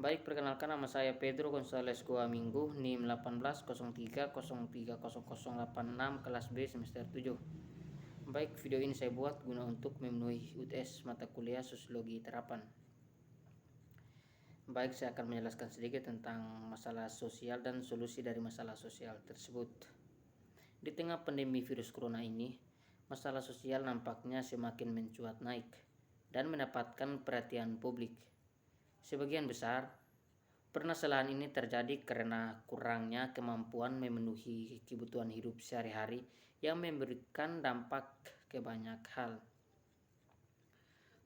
Baik, perkenalkan nama saya Pedro Gonzales Goa Minggu, NIM 1803030086 kelas B semester 7. Baik, video ini saya buat guna untuk memenuhi UTS mata kuliah Sosiologi Terapan. Baik, saya akan menjelaskan sedikit tentang masalah sosial dan solusi dari masalah sosial tersebut. Di tengah pandemi virus corona ini, masalah sosial nampaknya semakin mencuat naik dan mendapatkan perhatian publik. Sebagian besar, permasalahan ini terjadi karena kurangnya kemampuan memenuhi kebutuhan hidup sehari-hari yang memberikan dampak ke banyak hal.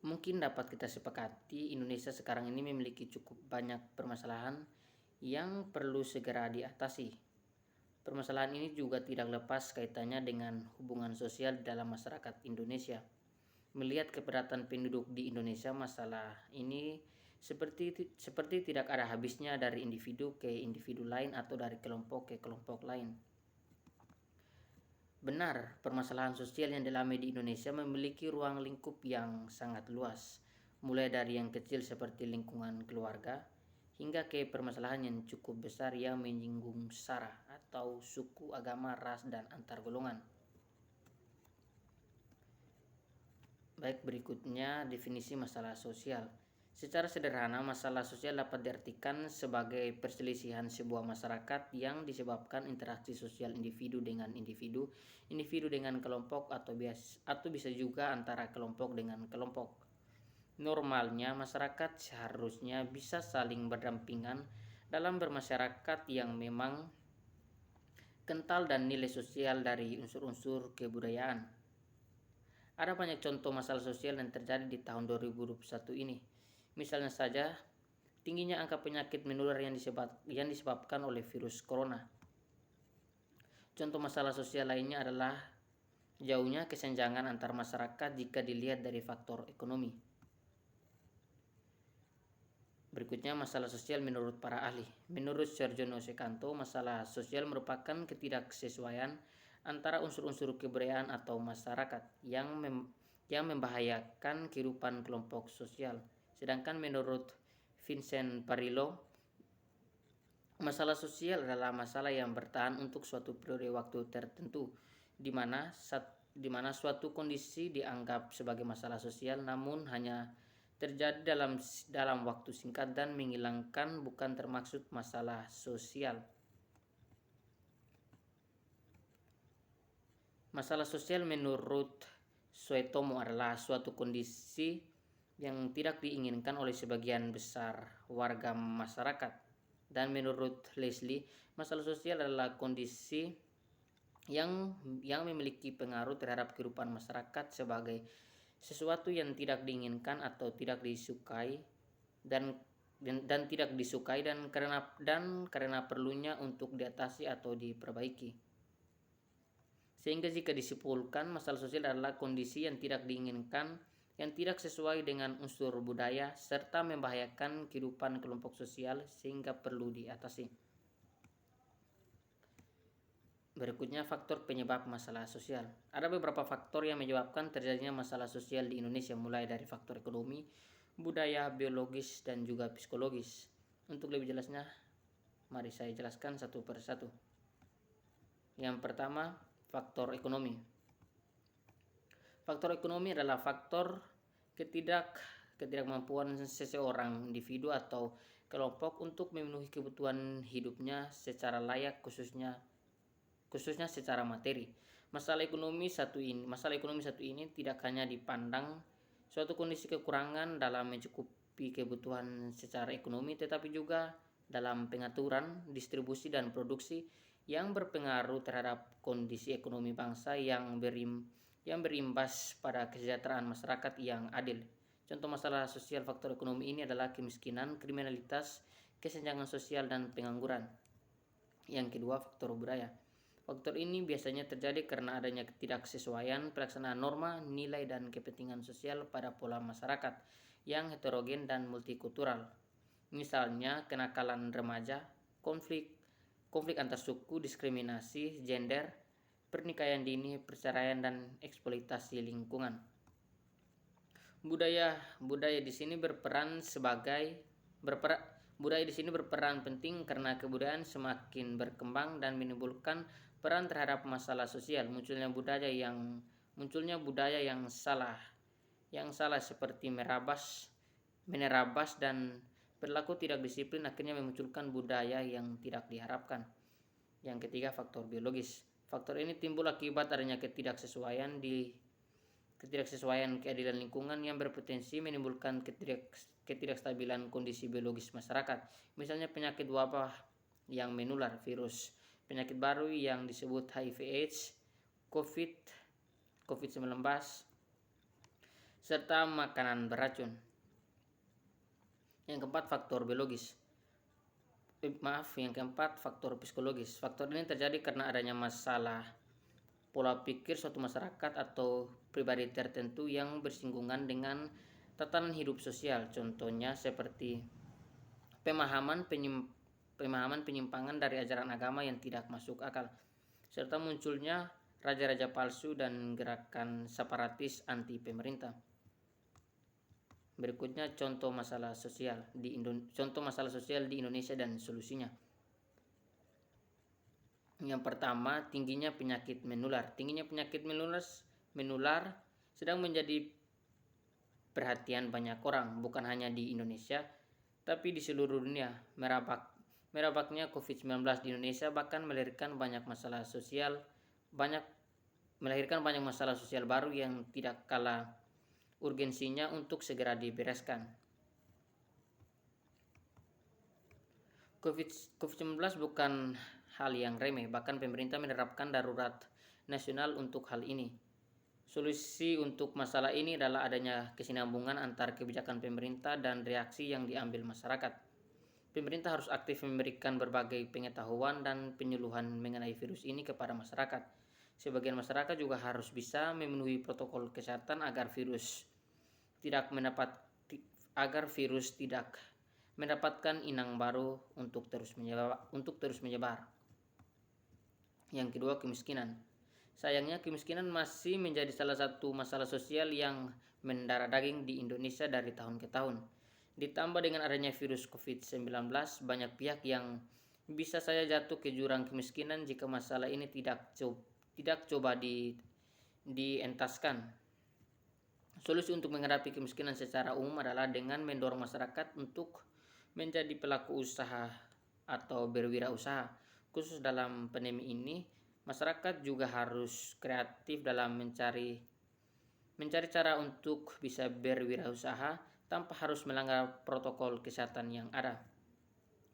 Mungkin dapat kita sepakati, Indonesia sekarang ini memiliki cukup banyak permasalahan yang perlu segera diatasi. Permasalahan ini juga tidak lepas kaitannya dengan hubungan sosial dalam masyarakat Indonesia. Melihat kepadatan penduduk di Indonesia, masalah ini seperti tidak ada habisnya dari individu ke individu lain atau dari kelompok ke kelompok lain. Benar, permasalahan sosial yang dialami di Indonesia memiliki ruang lingkup yang sangat luas, mulai dari yang kecil seperti lingkungan keluarga, hingga ke permasalahan yang cukup besar yang menyinggung sara atau suku, agama, ras, dan antar golongan. Baik, berikutnya definisi masalah sosial. Secara sederhana, masalah sosial dapat diartikan sebagai perselisihan sebuah masyarakat yang disebabkan interaksi sosial individu dengan individu, individu dengan kelompok, atau bisa juga antara kelompok dengan kelompok. Normalnya, masyarakat seharusnya bisa saling berdampingan dalam bermasyarakat yang memang kental dan nilai sosial dari unsur-unsur kebudayaan. Ada banyak contoh masalah sosial yang terjadi di tahun 2021 ini. Misalnya saja, tingginya angka penyakit menular yang disebabkan oleh virus corona. Contoh masalah sosial lainnya adalah jauhnya kesenjangan antar masyarakat jika dilihat dari faktor ekonomi. Berikutnya, masalah sosial menurut para ahli. Menurut Sergiono Sekanto, masalah sosial merupakan ketidaksesuaian antara unsur-unsur kebudayaan atau masyarakat yang membahayakan kehidupan kelompok sosial. Sedangkan menurut Vincent Parillo, masalah sosial adalah masalah yang bertahan untuk suatu periode waktu tertentu, di mana suatu kondisi dianggap sebagai masalah sosial namun hanya terjadi dalam waktu singkat dan menghilangkan, bukan termaksud masalah sosial. Masalah sosial menurut Suetomo adalah suatu kondisi yang tidak diinginkan oleh sebagian besar warga masyarakat. Dan menurut Leslie, masalah sosial adalah kondisi yang memiliki pengaruh terhadap kehidupan masyarakat sebagai sesuatu yang tidak diinginkan atau tidak disukai dan tidak disukai dan karena perlunya untuk diatasi atau diperbaiki. Sehingga jika disimpulkan, masalah sosial adalah kondisi yang tidak diinginkan, yang tidak sesuai dengan unsur budaya, serta membahayakan kehidupan kelompok sosial sehingga perlu diatasi. Berikutnya, faktor penyebab masalah sosial. Ada beberapa faktor yang menyebabkan terjadinya masalah sosial di Indonesia, mulai dari faktor ekonomi, budaya, biologis, dan juga psikologis. Untuk lebih jelasnya, mari saya jelaskan satu persatu. Yang pertama, faktor ekonomi. Faktor ekonomi adalah faktor ketidakmampuan seseorang, individu atau kelompok untuk memenuhi kebutuhan hidupnya secara layak, khususnya secara materi. Masalah ekonomi satu ini tidak hanya dipandang suatu kondisi kekurangan dalam mencukupi kebutuhan secara ekonomi, tetapi juga dalam pengaturan, distribusi, dan produksi yang berpengaruh terhadap kondisi ekonomi bangsa yang berimbas pada kesejahteraan masyarakat yang adil. Contoh masalah sosial faktor ekonomi ini adalah kemiskinan, kriminalitas, kesenjangan sosial, dan pengangguran. Yang kedua, faktor budaya. Faktor ini biasanya terjadi karena adanya ketidaksesuaian pelaksanaan norma, nilai, dan kepentingan sosial pada pola masyarakat yang heterogen dan multikultural. Misalnya, kenakalan remaja, konflik antar suku, diskriminasi gender, pernikahan dini, perceraian, dan eksploitasi lingkungan. Budaya di sini berperan Budaya di sini berperan penting karena kebudayaan semakin berkembang dan menimbulkan peran terhadap masalah sosial. Munculnya budaya yang salah seperti menerabas dan berlaku tidak disiplin akhirnya memunculkan budaya yang tidak diharapkan. Yang ketiga, faktor biologis. Faktor ini timbul akibat adanya ketidaksesuaian keadilan lingkungan yang berpotensi menimbulkan ketidakstabilan kondisi biologis masyarakat. Misalnya penyakit wabah yang menular, virus, penyakit baru yang disebut HIV/AIDS, COVID-19, serta makanan beracun. Yang keempat, faktor psikologis. Faktor ini terjadi karena adanya masalah pola pikir suatu masyarakat atau pribadi tertentu yang bersinggungan dengan tatanan hidup sosial. Contohnya seperti pemahaman penyimpangan dari ajaran agama yang tidak masuk akal, serta munculnya raja-raja palsu dan gerakan separatis anti pemerintah. Berikutnya contoh masalah sosial di Indonesia dan solusinya. Yang pertama, tingginya penyakit menular. Tingginya penyakit menular sedang menjadi perhatian banyak orang, bukan hanya di Indonesia, tapi di seluruh dunia. Merebaknya COVID-19 di Indonesia bahkan melahirkan banyak masalah sosial baru yang tidak kalah urgensinya untuk segera dibereskan. COVID-19 bukan hal yang remeh, bahkan pemerintah menerapkan darurat nasional untuk hal ini. Solusi untuk masalah ini adalah adanya kesinambungan antar kebijakan pemerintah dan reaksi yang diambil masyarakat. Pemerintah harus aktif memberikan berbagai pengetahuan dan penyuluhan mengenai virus ini kepada masyarakat. Sebagian masyarakat juga harus bisa memenuhi protokol kesehatan agar virus tidak mendapatkan inang baru untuk terus menyebar. Yang kedua, kemiskinan. Sayangnya kemiskinan masih menjadi salah satu masalah sosial yang mendarah daging di Indonesia dari tahun ke tahun. Ditambah dengan adanya virus COVID-19, banyak pihak yang bisa saja jatuh ke jurang kemiskinan jika masalah ini tidak coba dientaskan. Solusi untuk menghadapi kemiskinan secara umum adalah dengan mendorong masyarakat untuk menjadi pelaku usaha atau berwirausaha. Khusus dalam pandemi ini, masyarakat juga harus kreatif dalam mencari cara untuk bisa berwirausaha tanpa harus melanggar protokol kesehatan yang ada.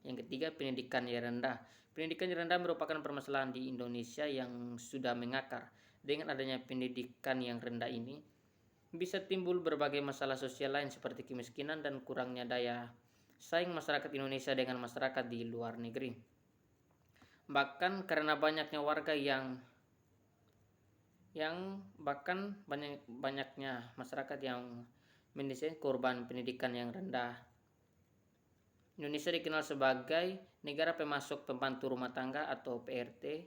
Yang ketiga, pendidikan yang rendah. Pendidikan yang rendah merupakan permasalahan di Indonesia yang sudah mengakar. Dengan adanya pendidikan yang rendah ini, bisa timbul berbagai masalah sosial lain seperti kemiskinan dan kurangnya daya saing masyarakat Indonesia dengan masyarakat di luar negeri. Bahkan karena banyaknya warga banyaknya masyarakat yang menjadi korban pendidikan yang rendah. Indonesia dikenal sebagai negara pemasok pembantu rumah tangga atau PRT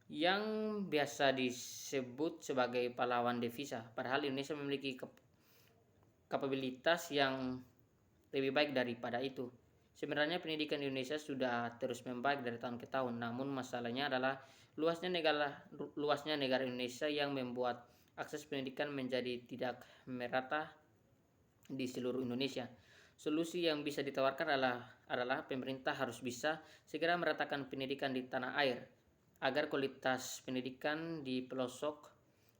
yang biasa disebut sebagai pahlawan devisa. Padahal Indonesia memiliki kapabilitas yang lebih baik daripada itu. Sebenarnya pendidikan di Indonesia sudah terus membaik dari tahun ke tahun, namun masalahnya adalah luasnya negara Indonesia yang membuat akses pendidikan menjadi tidak merata di seluruh Indonesia. Solusi yang bisa ditawarkan adalah pemerintah harus bisa segera meratakan pendidikan di tanah air agar kualitas pendidikan di pelosok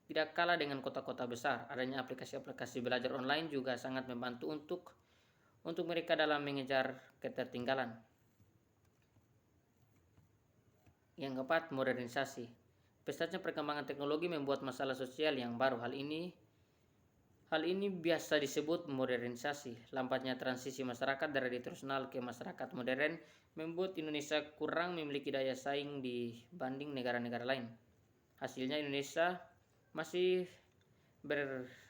tidak kalah dengan kota-kota besar. Adanya aplikasi-aplikasi belajar online juga sangat membantu untuk mereka dalam mengejar ketertinggalan. Yang keempat, modernisasi. Pesatnya perkembangan teknologi membuat masalah sosial yang baru. Hal ini biasa disebut modernisasi. Lambatnya transisi masyarakat dari tradisional ke masyarakat modern membuat Indonesia kurang memiliki daya saing dibanding negara-negara lain. Hasilnya Indonesia masih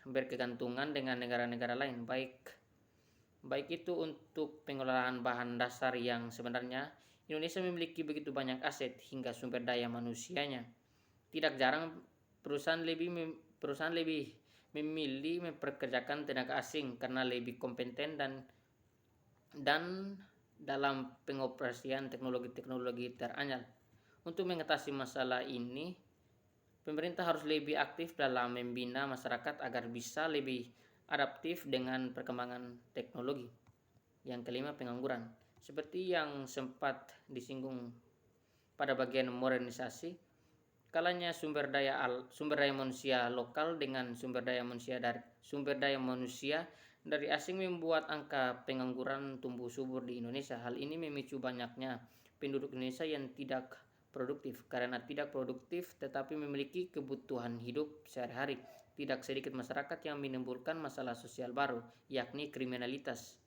berkegantungan dengan negara-negara lain, baik itu untuk pengelolaan bahan dasar yang sebenarnya Indonesia memiliki begitu banyak aset hingga sumber daya manusianya. Tidak jarang perusahaan lebih memilih mempekerjakan tenaga asing karena lebih kompeten dan dan dalam pengoperasian teknologi-teknologi teranyar. Untuk mengatasi masalah ini, pemerintah harus lebih aktif dalam membina masyarakat agar bisa lebih adaptif dengan perkembangan teknologi. Yang kelima, pengangguran. Seperti yang sempat disinggung pada bagian modernisasi, kalanya sumber daya manusia lokal dengan sumber daya manusia dari asing membuat angka pengangguran tumbuh subur di Indonesia. Hal ini memicu banyaknya penduduk Indonesia yang tidak produktif. Karena tidak produktif tetapi memiliki kebutuhan hidup sehari-hari, tidak sedikit masyarakat yang menimbulkan masalah sosial baru, yakni kriminalitas.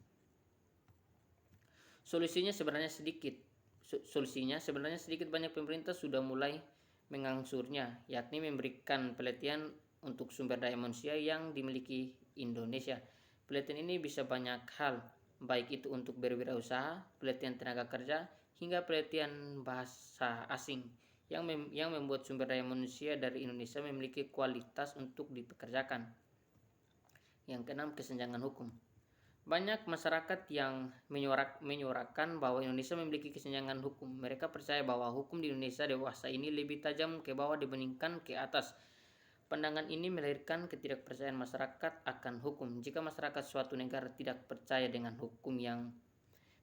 Solusinya sebenarnya sedikit banyak pemerintah sudah mulai mengangsurnya, yakni memberikan pelatihan untuk sumber daya manusia yang dimiliki Indonesia. Pelatihan ini bisa banyak hal, baik itu untuk berwirausaha, pelatihan tenaga kerja, hingga pelatihan bahasa asing yang membuat sumber daya manusia dari Indonesia memiliki kualitas untuk dipekerjakan. Yang keenam, kesenjangan hukum. Banyak masyarakat yang menyuarakan bahwa Indonesia memiliki kesenjangan hukum. Mereka percaya bahwa hukum di Indonesia dewasa ini lebih tajam ke bawah dibandingkan ke atas. Pandangan ini melahirkan ketidakpercayaan masyarakat akan hukum. Jika masyarakat suatu negara tidak percaya dengan hukum yang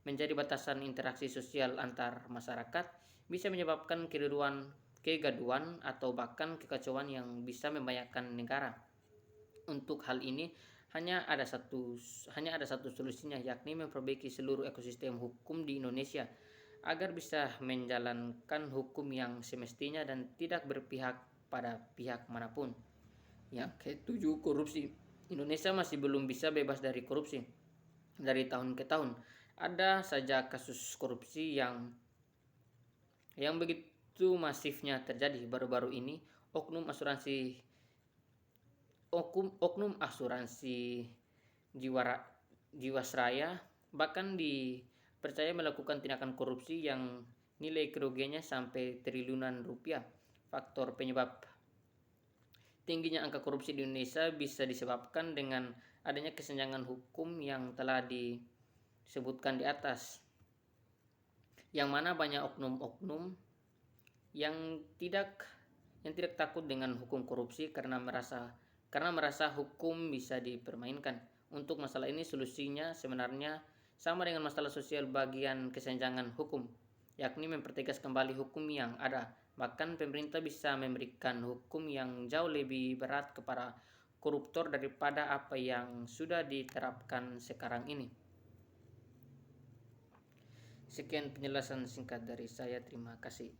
menjadi batasan interaksi sosial antar masyarakat, bisa menyebabkan kegaduhan atau bahkan kekacauan yang bisa membahayakan negara. Untuk hal ini hanya ada satu solusinya, yakni memperbaiki seluruh ekosistem hukum di Indonesia agar bisa menjalankan hukum yang semestinya dan tidak berpihak pada pihak manapun. Yang ketujuh, korupsi. Indonesia masih belum bisa bebas dari korupsi. Dari tahun ke tahun ada saja kasus korupsi yang begitu masifnya terjadi. Baru-baru ini oknum asuransi Jiwasraya bahkan dipercaya melakukan tindakan korupsi yang nilai kerugiannya sampai triliunan rupiah. Faktor penyebab tingginya angka korupsi di Indonesia bisa disebabkan dengan adanya kesenjangan hukum yang telah disebutkan di atas, yang mana banyak oknum-oknum yang tidak takut dengan hukum korupsi karena merasa hukum bisa dipermainkan. Untuk masalah ini solusinya sebenarnya sama dengan masalah sosial bagian kesenjangan hukum, yakni mempertegas kembali hukum yang ada. Bahkan pemerintah bisa memberikan hukum yang jauh lebih berat kepada koruptor daripada apa yang sudah diterapkan sekarang ini. Sekian penjelasan singkat dari saya, terima kasih.